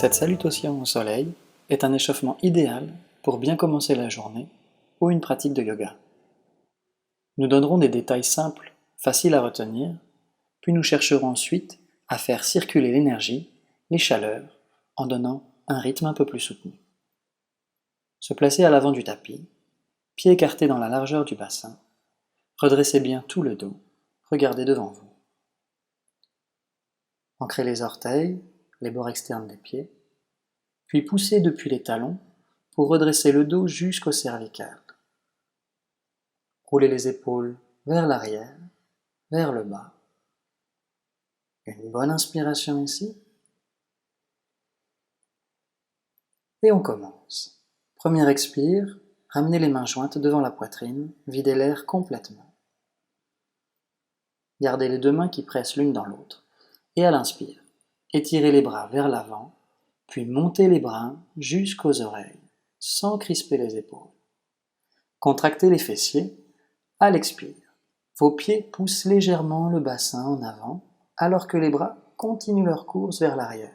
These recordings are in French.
Cette salutation au soleil est un échauffement idéal pour bien commencer la journée ou une pratique de yoga. Nous donnerons des détails simples, faciles à retenir, puis nous chercherons ensuite à faire circuler l'énergie, les chaleurs, en donnant un rythme un peu plus soutenu. Se placer à l'avant du tapis, pieds écartés dans la largeur du bassin, redressez bien tout le dos, regardez devant vous. Ancrez les orteils, les bords externes des pieds, puis poussez depuis les talons pour redresser le dos jusqu'au cervical. Roulez les épaules vers l'arrière, vers le bas. Une bonne inspiration ici. Et on commence. Première expire, ramenez les mains jointes devant la poitrine, videz l'air complètement. Gardez les deux mains qui pressent l'une dans l'autre. Et à l'inspire, étirez les bras vers l'avant, puis montez les bras jusqu'aux oreilles, sans crisper les épaules. Contractez les fessiers. À l'expire, vos pieds poussent légèrement le bassin en avant, alors que les bras continuent leur course vers l'arrière.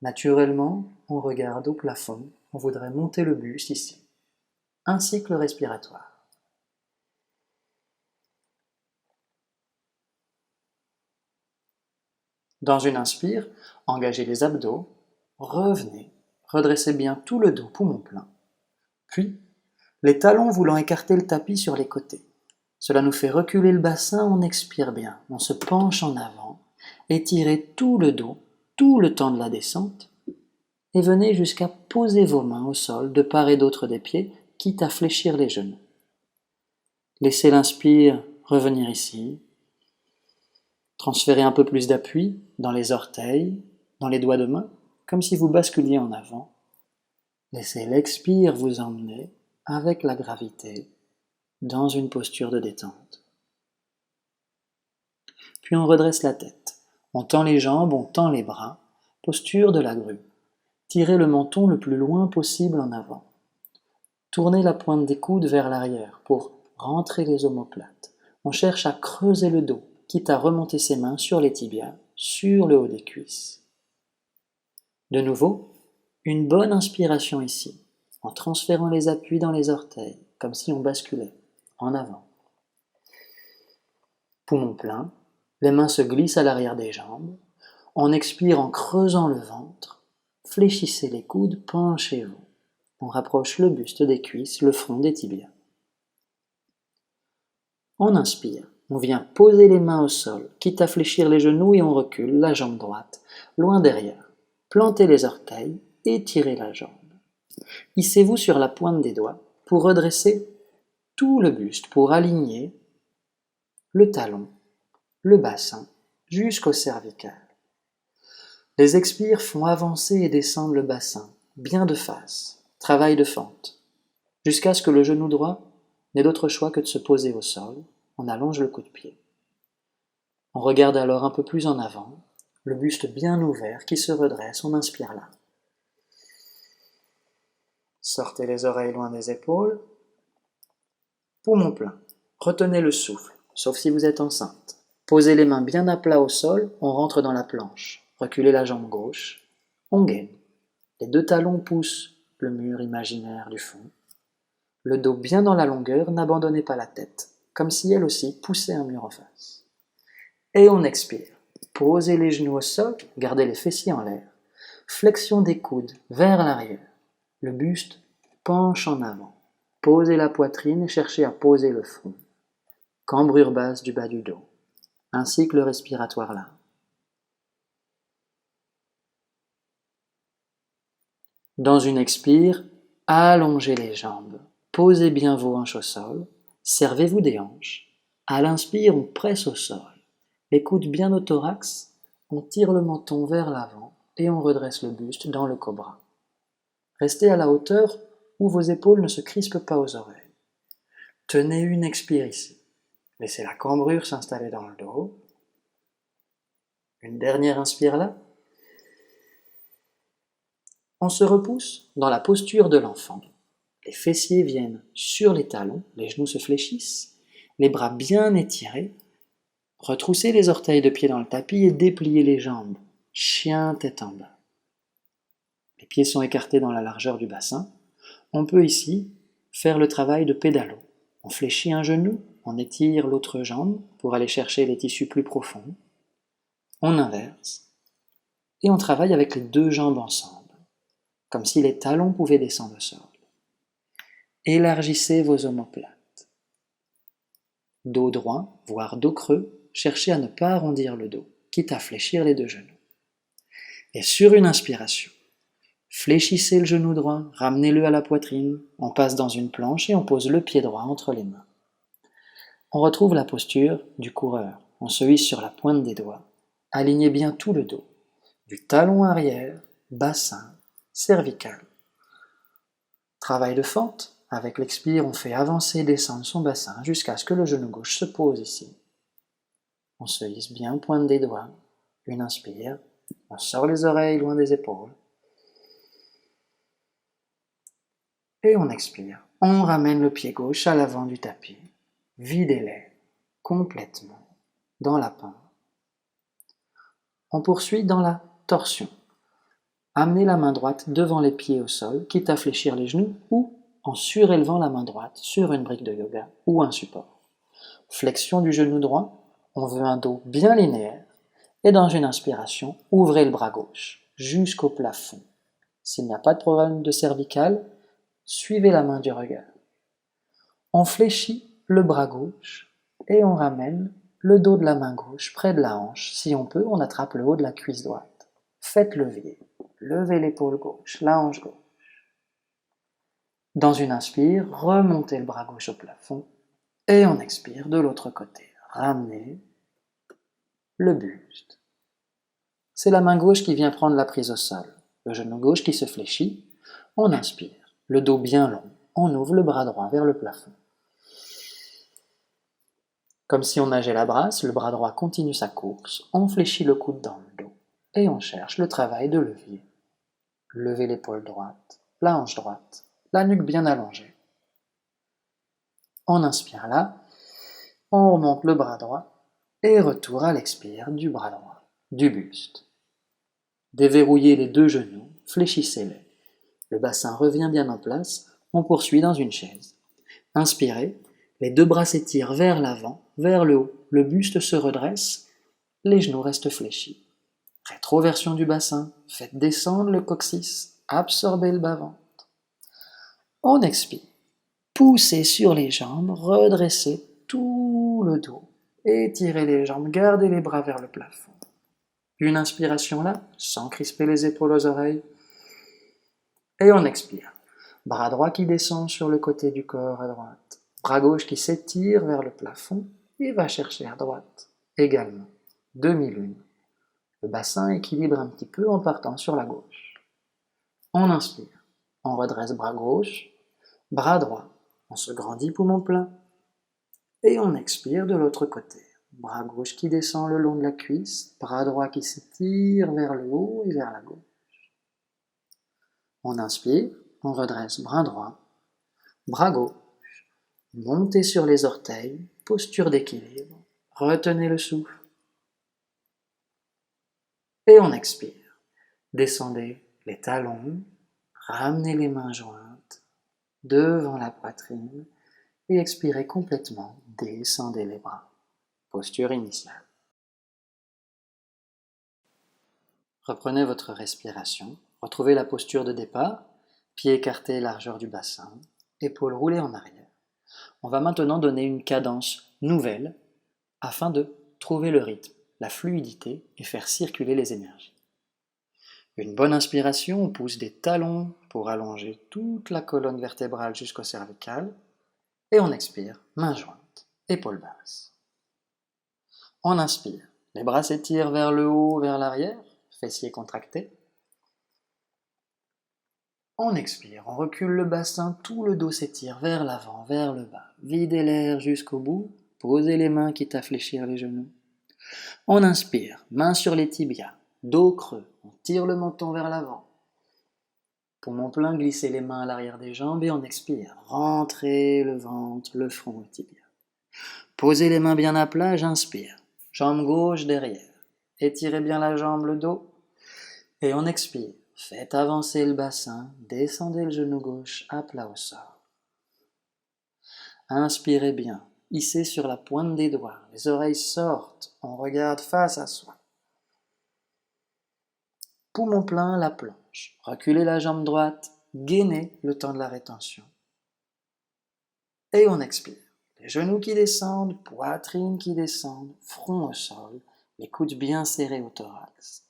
Naturellement, on regarde au plafond, on voudrait monter le buste ici. Un cycle respiratoire. Dans une inspire, engagez les abdos, revenez, redressez bien tout le dos, poumon plein. Puis, les talons voulant écarter le tapis sur les côtés. Cela nous fait reculer le bassin, on expire bien, on se penche en avant, étirez tout le dos, tout le temps de la descente, et venez jusqu'à poser vos mains au sol de part et d'autre des pieds, quitte à fléchir les genoux. Laissez l'inspire revenir ici, transférez un peu plus d'appui dans les orteils, dans les doigts de main, comme si vous basculiez en avant. Laissez l'expire vous emmener avec la gravité dans une posture de détente. Puis on redresse la tête. On tend les jambes, on tend les bras. Posture de la grue. Tirez le menton le plus loin possible en avant. Tournez la pointe des coudes vers l'arrière pour rentrer les omoplates. On cherche à creuser le dos, quitte à remonter ses mains sur les tibias, sur le haut des cuisses. De nouveau, une bonne inspiration ici, en transférant les appuis dans les orteils, comme si on basculait en avant. Poumon plein, les mains se glissent à l'arrière des jambes. On expire en creusant le ventre. Fléchissez les coudes, penchez-vous. On rapproche le buste des cuisses, le front des tibias. On inspire. On vient poser les mains au sol, quitte à fléchir les genoux et on recule la jambe droite, loin derrière. Plantez les orteils, étirez la jambe. Hissez-vous sur la pointe des doigts pour redresser tout le buste, pour aligner le talon, le bassin, jusqu'au cervical. Les expires font avancer et descendre le bassin, bien de face, travail de fente, jusqu'à ce que le genou droit n'ait d'autre choix que de se poser au sol, on allonge le coup de pied. On regarde alors un peu plus en avant, le buste bien ouvert qui se redresse, on inspire là. Sortez les oreilles loin des épaules, poumon plein, retenez le souffle, sauf si vous êtes enceinte. Posez les mains bien à plat au sol, on rentre dans la planche. Reculez la jambe gauche, on gaine. Les deux talons poussent le mur imaginaire du fond. Le dos bien dans la longueur, n'abandonnez pas la tête, comme si elle aussi poussait un mur en face. Et on expire. Posez les genoux au sol, gardez les fessiers en l'air. Flexion des coudes vers l'arrière. Le buste penche en avant. Posez la poitrine et cherchez à poser le front. Cambrure basse du bas du dos. Un cycle respiratoire là. Dans une expire, allongez les jambes. Posez bien vos hanches au sol. Servez-vous des hanches. À l'inspire, on presse au sol. Les coudes bien au thorax. On tire le menton vers l'avant et on redresse le buste dans le cobra. Restez à la hauteur où vos épaules ne se crispent pas aux oreilles. Tenez une expire ici. Laissez la cambrure s'installer dans le dos. Une dernière inspire là. On se repousse dans la posture de l'enfant. Les fessiers viennent sur les talons, les genoux se fléchissent, les bras bien étirés. Retroussez les orteils de pied dans le tapis et dépliez les jambes. Chien tête en bas. Les pieds sont écartés dans la largeur du bassin. On peut ici faire le travail de pédalo. On fléchit un genou, on étire l'autre jambe pour aller chercher les tissus plus profonds. On inverse et on travaille avec les deux jambes ensemble, comme si les talons pouvaient descendre au sol. Élargissez vos omoplates. Dos droit, voire dos creux, cherchez à ne pas arrondir le dos, quitte à fléchir les deux genoux. Et sur une inspiration, fléchissez le genou droit, ramenez-le à la poitrine, on passe dans une planche et on pose le pied droit entre les mains. On retrouve la posture du coureur, on se hisse sur la pointe des doigts, alignez bien tout le dos, du talon arrière, bassin, cervical. Travail de fente, avec l'expire on fait avancer et descendre son bassin jusqu'à ce que le genou gauche se pose ici. On se hisse bien, pointe des doigts, une inspire, on sort les oreilles loin des épaules. Et on expire. On ramène le pied gauche à l'avant du tapis. Videz-les complètement dans la pente. On poursuit dans la torsion. Amenez la main droite devant les pieds au sol, quitte à fléchir les genoux, ou en surélevant la main droite sur une brique de yoga ou un support. Flexion du genou droit, on veut un dos bien linéaire, et dans une inspiration, ouvrez le bras gauche jusqu'au plafond. S'il n'y a pas de problème de cervical, suivez la main du regard. On fléchit le bras gauche et on ramène le dos de la main gauche près de la hanche. Si on peut, on attrape le haut de la cuisse droite. Faites levier. Levez l'épaule gauche, la hanche gauche. Dans une inspire, remontez le bras gauche au plafond et on expire de l'autre côté. Ramenez le buste. C'est la main gauche qui vient prendre la prise au sol. Le genou gauche qui se fléchit. On inspire. Le dos bien long, on ouvre le bras droit vers le plafond. Comme si on nageait la brasse, le bras droit continue sa course, on fléchit le coude dans le dos et on cherche le travail de levier. Levez l'épaule droite, la hanche droite, la nuque bien allongée. On inspire là, on remonte le bras droit et retour à l'expire du bras droit, du buste. Déverrouillez les deux genoux, fléchissez-les. Le bassin revient bien en place, on poursuit dans une chaise. Inspirez, les deux bras s'étirent vers l'avant, vers le haut, le buste se redresse, les genoux restent fléchis. Rétroversion du bassin, faites descendre le coccyx, absorbez le bas-ventre. On expire, poussez sur les jambes, redressez tout le dos, étirez les jambes, gardez les bras vers le plafond. Une inspiration là, sans crisper les épaules aux oreilles, et on expire. Bras droit qui descend sur le côté du corps à droite. Bras gauche qui s'étire vers le plafond et va chercher à droite. Également. Demi-lune. Le bassin équilibre un petit peu en partant sur la gauche. On inspire. On redresse bras gauche. Bras droit. On se grandit poumon plein. Et on expire de l'autre côté. Bras gauche qui descend le long de la cuisse. Bras droit qui s'étire vers le haut et vers la gauche. On inspire, on redresse bras droit, bras gauche, montez sur les orteils, posture d'équilibre, retenez le souffle. Et on expire. Descendez les talons, ramenez les mains jointes devant la poitrine et expirez complètement, descendez les bras. Posture initiale. Reprenez votre respiration. Retrouvez la posture de départ, pieds écartés, largeur du bassin, épaules roulées en arrière. On va maintenant donner une cadence nouvelle afin de trouver le rythme, la fluidité et faire circuler les énergies. Une bonne inspiration, on pousse des talons pour allonger toute la colonne vertébrale jusqu'au cervical et on expire, mains jointes, épaules basses. On inspire, les bras s'étirent vers le haut, vers l'arrière, fessiers contractés. On expire, on recule le bassin, tout le dos s'étire vers l'avant, vers le bas. Videz l'air jusqu'au bout, posez les mains quitte à fléchir les genoux. On inspire, mains sur les tibias, dos creux, on tire le menton vers l'avant. Poumon plein, glissez les mains à l'arrière des jambes et on expire. Rentrez le ventre, le front au tibia. Posez les mains bien à plat, j'inspire. Jambe gauche derrière. Étirez bien la jambe, le dos. Et on expire. faites avancer le bassin, descendez le genou gauche à plat au sol. Inspirez bien, hissez sur la pointe des doigts, les oreilles sortent, on regarde face à soi. Poumon plein, la planche, reculez la jambe droite, gainez le temps de la rétention. Et on expire. Les genoux qui descendent, poitrine qui descend, front au sol, les coudes bien serrés au thorax.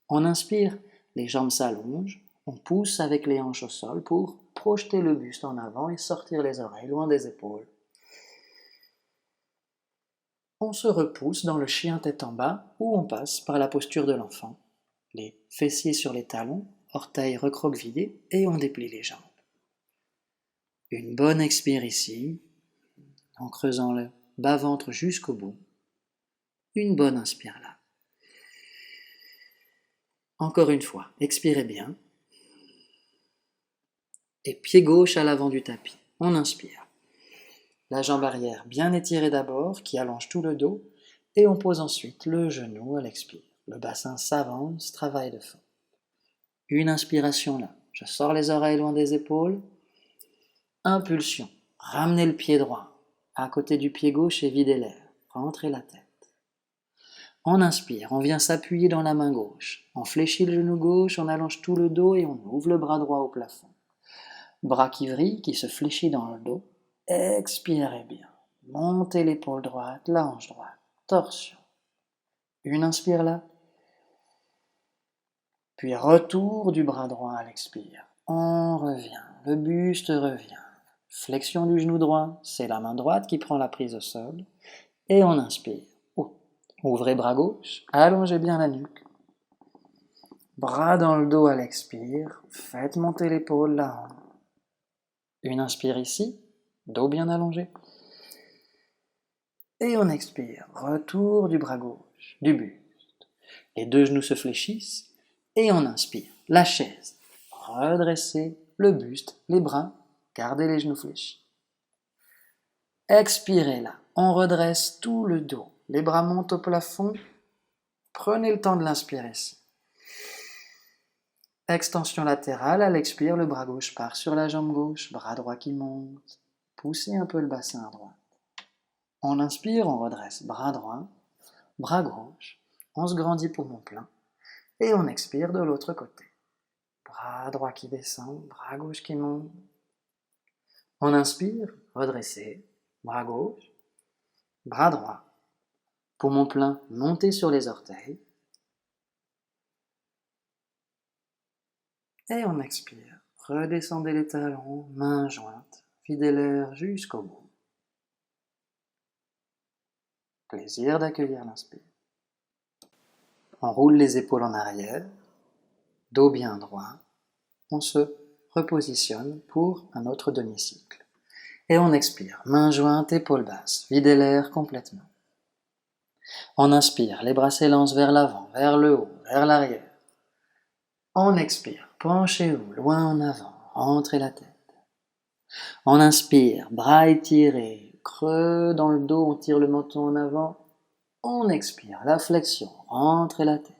On inspire, les jambes s'allongent, on pousse avec les hanches au sol pour projeter le buste en avant et sortir les oreilles loin des épaules. On se repousse dans le chien tête en bas où on passe par la posture de l'enfant. Les fessiers sur les talons, orteils recroquevillés et on déplie les jambes. Une bonne expire ici, en creusant le bas-ventre jusqu'au bout. Une bonne inspire là. Encore une fois, expirez bien. Et pied gauche à l'avant du tapis. On inspire. La jambe arrière bien étirée d'abord, qui allonge tout le dos, et on pose ensuite le genou à l'expire. Le bassin s'avance, travail de fond. Une inspiration là. Je sors les oreilles loin des épaules. Impulsion. Ramenez le pied droit à côté du pied gauche et videz l'air. Rentrez la tête. On inspire, on vient s'appuyer dans la main gauche. On fléchit le genou gauche, on allonge tout le dos et on ouvre le bras droit au plafond. Bras qui vrille, qui se fléchit dans le dos. Expirez bien. Montez l'épaule droite, la hanche droite. Torsion. Une inspire là. Puis retour du bras droit à l'expire. On revient, le buste revient. Flexion du genou droit, c'est la main droite qui prend la prise au sol. Et on inspire. Ouvrez bras gauche, allongez bien la nuque. Bras dans le dos à l'expire, faites monter l'épaule, la hanche. Une inspire ici, dos bien allongé. Et on expire, retour du bras gauche, du buste. Les deux genoux se fléchissent et on inspire. La chaise, redressez le buste, les bras, gardez les genoux fléchis. Expirez là, on redresse tout le dos. Les bras montent au plafond. Prenez le temps de l'inspirer ici. Extension latérale, à l'expire, le bras gauche part sur la jambe gauche, bras droit qui monte. Poussez un peu le bassin à droite. On inspire, on redresse bras droit, bras gauche. On se grandit poumon plein. Et on expire de l'autre côté. Bras droit qui descend, bras gauche qui monte. On inspire, redressez, bras gauche, bras droit. Poumon plein, montez sur les orteils. Et on expire. Redescendez les talons, mains jointes. Videz l'air jusqu'au bout. Plaisir d'accueillir l'inspire. On roule les épaules en arrière. Dos bien droit. On se repositionne pour un autre demi-cycle. Et on expire. Mains jointes, épaules basses. Videz l'air complètement. On inspire, les bras s'élancent vers l'avant, vers le haut, vers l'arrière. On expire, penchez-vous loin en avant, rentrez la tête. On inspire, bras étirés, creux dans le dos, on tire le menton en avant. On expire, la flexion, rentrez la tête.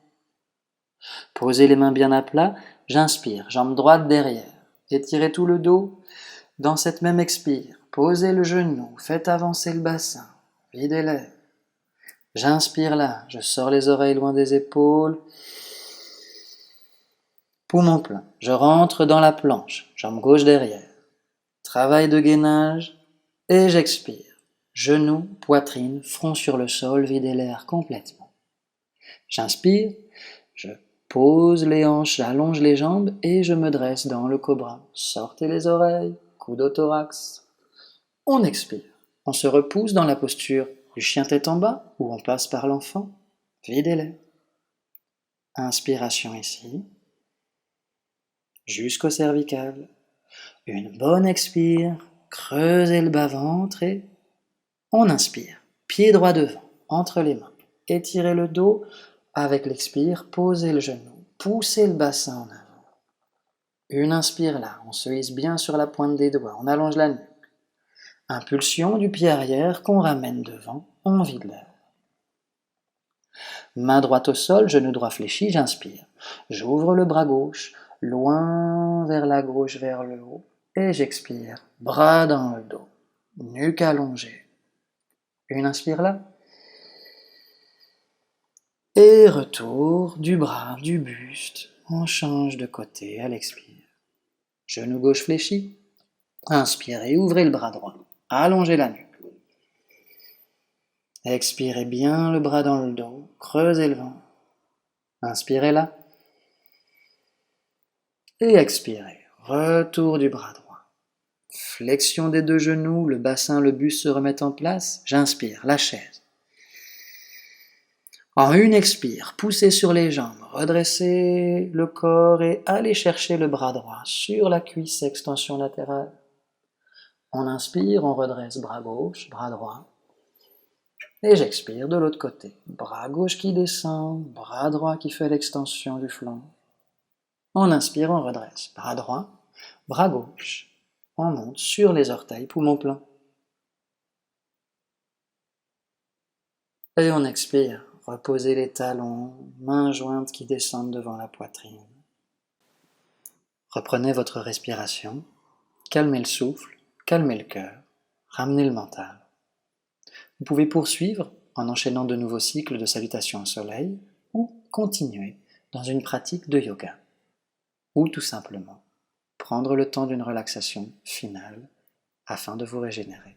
Posez les mains bien à plat, j'inspire, jambe droite derrière. Étirez tout le dos. Dans cette même expire, posez le genou, faites avancer le bassin, videz l'air. J'inspire là, je sors les oreilles loin des épaules. Poumon plein, je rentre dans la planche, jambe gauche derrière. Travail de gainage, et j'expire. Genoux, poitrine, front sur le sol, videz l'air complètement. J'inspire, je pose les hanches, j'allonge les jambes et je me dresse dans le cobra. Sortez les oreilles, coude au thorax. On expire, on se repousse dans la posture du chien tête en bas, où on passe par l'enfant, videz l'air. Inspiration ici, jusqu'au cervical. Une bonne expire, creusez le bas-ventre et on inspire. Pied droit devant, entre les mains. Étirez le dos, avec l'expire, posez le genou, poussez le bassin en avant. Une inspire là, on se hisse bien sur la pointe des doigts, on allonge la nuque. Impulsion du pied arrière qu'on ramène devant, on vide l'air. Main droite au sol, genou droit fléchi, j'inspire. J'ouvre le bras gauche, loin vers la gauche, vers le haut. Et j'expire, bras dans le dos, nuque allongée. Une inspire là. Et retour du bras, du buste. On change de côté à l'expire. Genou gauche fléchi. Inspirez, ouvrez le bras droit. Allongez la nuque. Expirez bien le bras dans le dos. Creusez le ventre. Inspirez là. Et expirez. Retour du bras droit. Flexion des deux genoux, le bassin, le buste se remettent en place. J'inspire, la chaise. En une expire, poussez sur les jambes, redressez le corps et allez chercher le bras droit sur la cuisse, extension latérale. On inspire, on redresse bras gauche, bras droit. Et j'expire de l'autre côté. Bras gauche qui descend, bras droit qui fait l'extension du flanc. On inspire, on redresse. Bras droit, bras gauche. On monte sur les orteils, poumon plein. Et on expire. Reposez les talons, mains jointes qui descendent devant la poitrine. Reprenez votre respiration. Calmez le souffle, calmez le cœur, ramenez le mental. Vous pouvez poursuivre en enchaînant de nouveaux cycles de salutations au soleil ou continuer dans une pratique de yoga. Ou tout simplement prendre le temps d'une relaxation finale afin de vous régénérer.